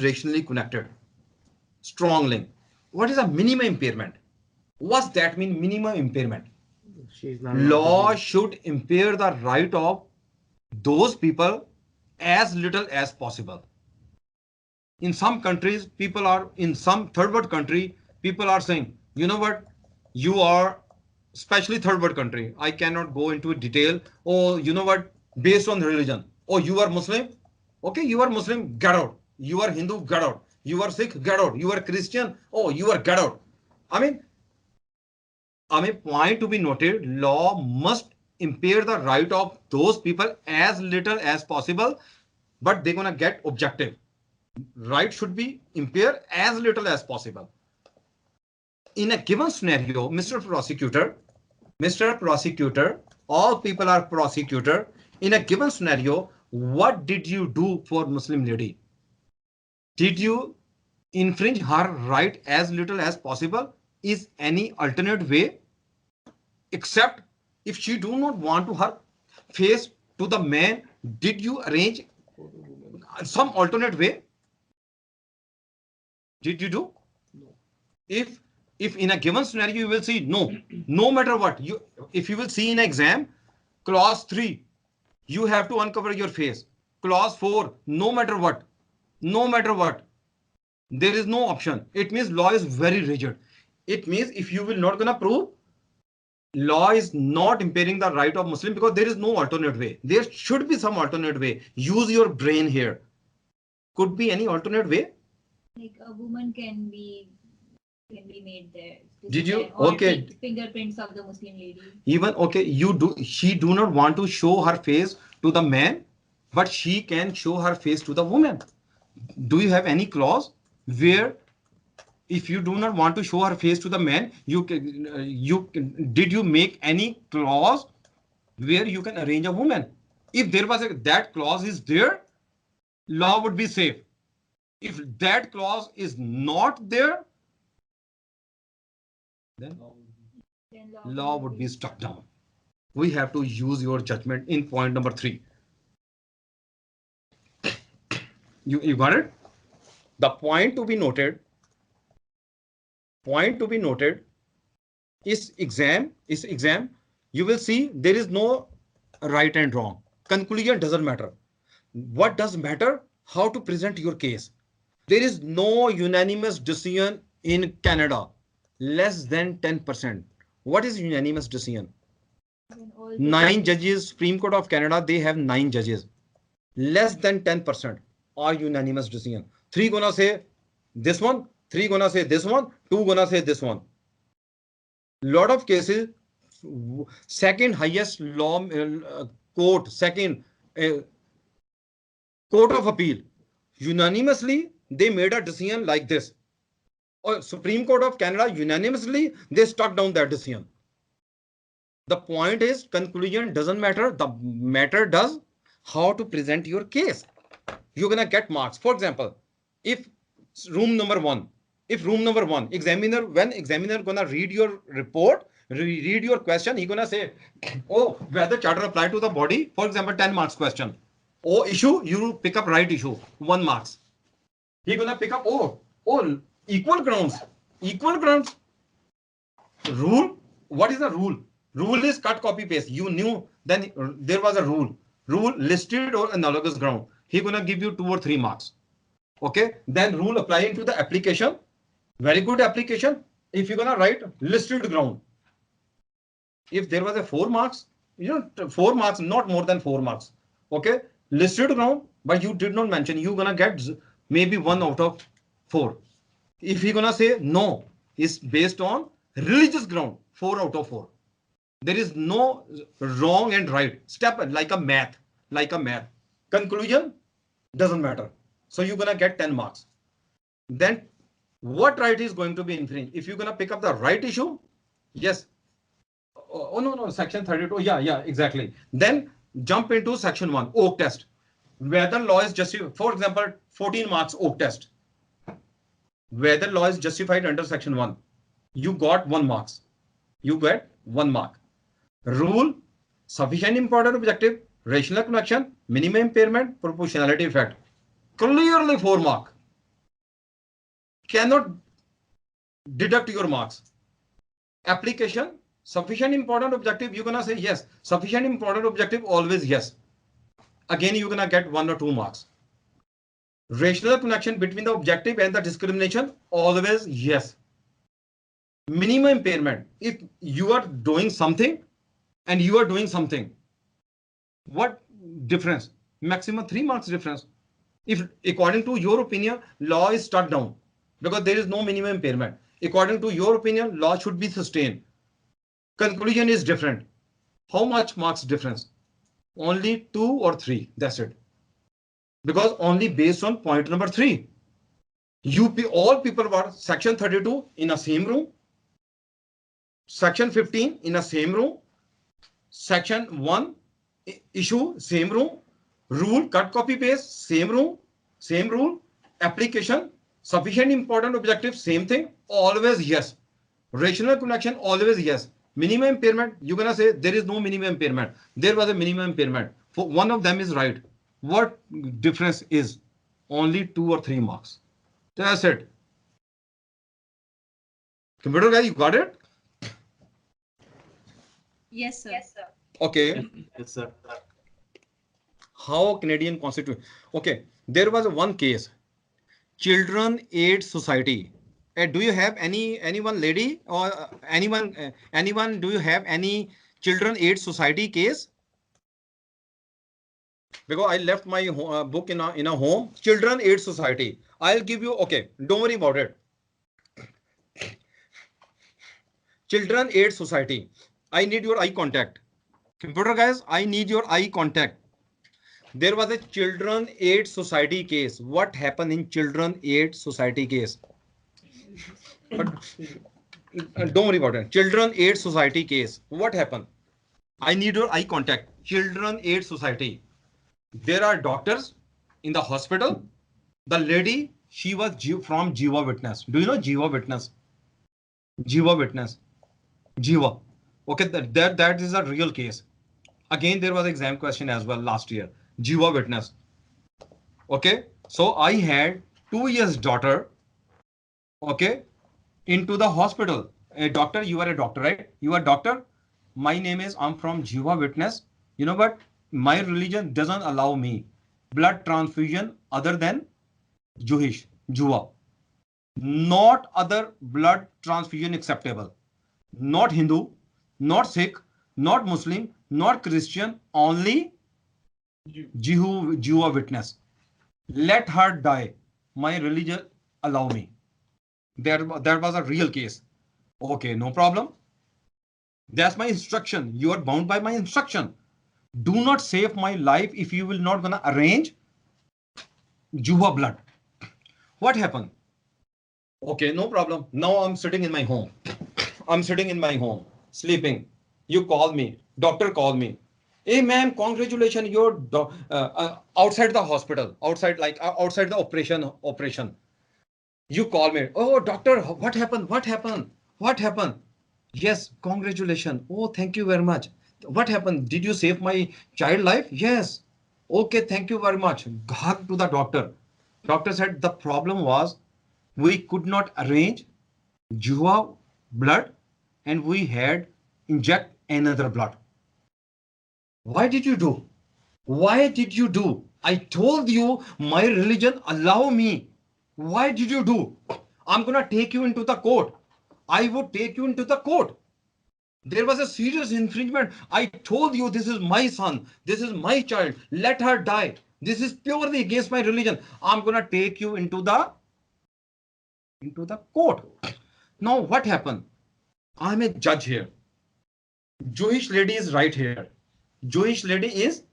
rationally connected. Strong link. What is a minimum impairment? What's that mean, minimum impairment? Law should impair the right of those people as little as possible. In some countries, people are, in some third world country, people are saying, you know what, you are, especially third world country, I cannot go into detail. Oh, you know what, based on religion. Oh, you are Muslim? Okay, you are Muslim, get out. You are Hindu, get out. You are Sikh, get out. You are Christian, oh, you are get out. I mean, point to be noted, law must impair the right of those people as little as possible, but they're gonna get objective. Right should be impaired as little as possible. In a given scenario, Mr. Prosecutor, all people are prosecutor. In a given scenario, what did you do for Muslim lady? Did you infringe her right as little as possible? Is any alternate way? Except if she do not want to her face to the man, did you arrange some alternate way? Did you do? No. If in a given scenario you will see no matter what, if you will see in exam, clause 3, you have to uncover your face. Clause 4, no matter what, there is no option. It means law is very rigid. It means if you will not gonna prove, law is not impairing the right of Muslim because there is no alternate way. There should be some alternate way. Use your brain here. Could be any alternate way. Like a woman can be made there. Did you? Or okay. Fingerprints of the Muslim lady. Even okay, she do not want to show her face to the man, but she can show her face to the woman. Do you have any clause where if you do not want to show her face to the man, did you make any clause where you can arrange a woman? If there was that clause is there, law would be safe. If that clause is not there, then law would be struck down. We have to use your judgment in point number 3. You got it? The point to be noted is exam. You will see there is no right and wrong. Conclusion doesn't matter. What does matter? How to present your case. There is no unanimous decision in Canada. Less than 10%. What is unanimous decision? 9 judges, Supreme Court of Canada, they have 9 judges. Less than 10% are unanimous decision. 3 gonna say this one, 3 gonna say this one, 2 gonna say this one. Lot of cases, second highest law court, Court of Appeal, unanimously they made a decision like this. Or Supreme Court of Canada, unanimously they struck down that decision. The point is, conclusion doesn't matter. The matter does how to present your case. You're gonna get marks. For example, if room number one, examiner, when examiner gonna read your report, read your question, he gonna say, oh, whether charter apply to the body, for example, 10 marks question. Oh, issue, you pick up right issue, 1 marks. He gonna pick up, oh, equal grounds. Rule, what is the rule? Rule is cut, copy, paste. You knew, then there was a rule. Rule listed or analogous ground. He gonna give you 2 or 3 marks. Okay, then rule applying to the application. Very good application. If you're gonna write listed ground. If there was a 4 marks, 4 marks, not more than 4 marks. Okay, listed ground, but you did not mention, you're gonna get maybe 1 out of 4. If you're gonna say no, it's based on religious ground, 4 out of 4. There is no wrong and right. Step like a math. Conclusion doesn't matter. So you're gonna get 10 marks. Then what right is going to be infringed? If you're gonna pick up the right issue, yes. Oh no, section 32. Yeah, exactly. Then jump into section 1, Oak test. Whether law is justified. For example, 14 marks Oak test. Whether law is justified under section 1. You got 1 marks. You get 1 mark. Rule, sufficient important objective, rational connection, minimum impairment, proportionality effect. Clearly 4 mark. cannot deduct your marks. Application, sufficient important objective, you're gonna say yes. Sufficient important objective, always yes. Again, you're gonna get 1 or 2 marks. Rational connection between the objective and the discrimination, always yes. Minimum impairment, if you are doing something and you are doing something, what difference? Maximum 3 marks difference. If according to your opinion, law is struck down because there is no minimum impairment. According to your opinion, law should be sustained. Conclusion is different. How much marks difference? Only 2 or 3. That's it. Because only based on point number 3, all people were section 32 in a same room, section 15 in a same room, section 1 issue same room, rule cut copy paste same room, same rule, application sufficient important objective same thing, always yes. Rational connection, always yes. Minimum impairment, you're gonna say there is no minimum impairment. There was a minimum impairment. For one of them is right. What difference is? Only 2 or 3 marks. That's it. Computer guy, you got it? Yes, sir. Yes, sir. Okay. Yes, sir. How Canadian Constitution? Okay, there was one case, Children Aid Society. Do you have anyone lady or anyone? Do you have any Children Aid Society case? Because I left my book in a home. Children Aid Society. I'll give you. Okay, don't worry about it. Children Aid Society. I need your eye contact. Computer guys, I need your eye contact. There was a Children Aid Society case. What happened in Children Aid Society case? But, don't worry about it. Children Aid Society case. What happened? I need your eye contact. Children Aid Society. There are doctors in the hospital. The lady, she was from Jiva Witness. Do you know Jiva Witness? Jiva Witness. Jiva. Okay, that is a real case. Again, there was an exam question as well last year. Jiva Witness. Okay, so I had 2 years daughter. Okay, into the hospital. A doctor, you are a doctor, right? You are a doctor. My name is, I'm from Jiva Witness. You know what? My religion doesn't allow me blood transfusion other than Jewish, Jiva. Not other blood transfusion acceptable. Not Hindu, not Sikh, not Muslim, not Christian, only Jiva Witness. Let her die. My religion allow me. There was a real case. Okay, no problem. That's my instruction. You are bound by my instruction. Do not save my life if you will not gonna arrange Jiva blood. What happened? Okay, no problem. Now I'm sitting in my home. I'm sitting in my home, sleeping. You call me. Doctor called me. Hey ma'am, congratulations, you're outside the hospital, outside the operation. You call me. Oh doctor, what happened? What happened? What happened? Yes, congratulations. Oh, thank you very much. What happened? Did you save my child life? Yes. Okay, thank you very much. Hug to the doctor. Doctor said the problem was we could not arrange Jiva blood and we had inject another blood. Why did you do? Why did you do? I told you my religion allow me. Why did you do? I'm gonna take you into the court. I would take you into the court. There was a serious infringement. I told you this is my son. This is my child. Let her die. This is purely against my religion. I'm gonna take you into the court. Now what happened? I'm a judge here. Jewish lady is right here. Jewish lady is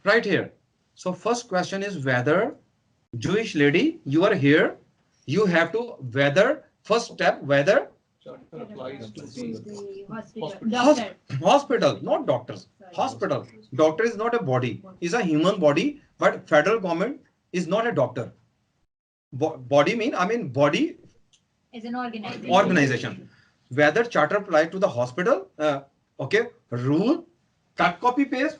right here. So first question is whether Jewish lady, you are here. You have to whether first step whether Applies to the hospital, not doctors. Hospital. Doctor is not a body. Is a human body, but federal government is not a doctor. Body body is an organization. Organization. Whether charter apply to the hospital, okay, rule, cut copy paste,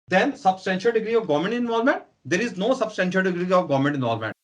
then substantial degree of government involvement. There is no substantial degree of government involvement.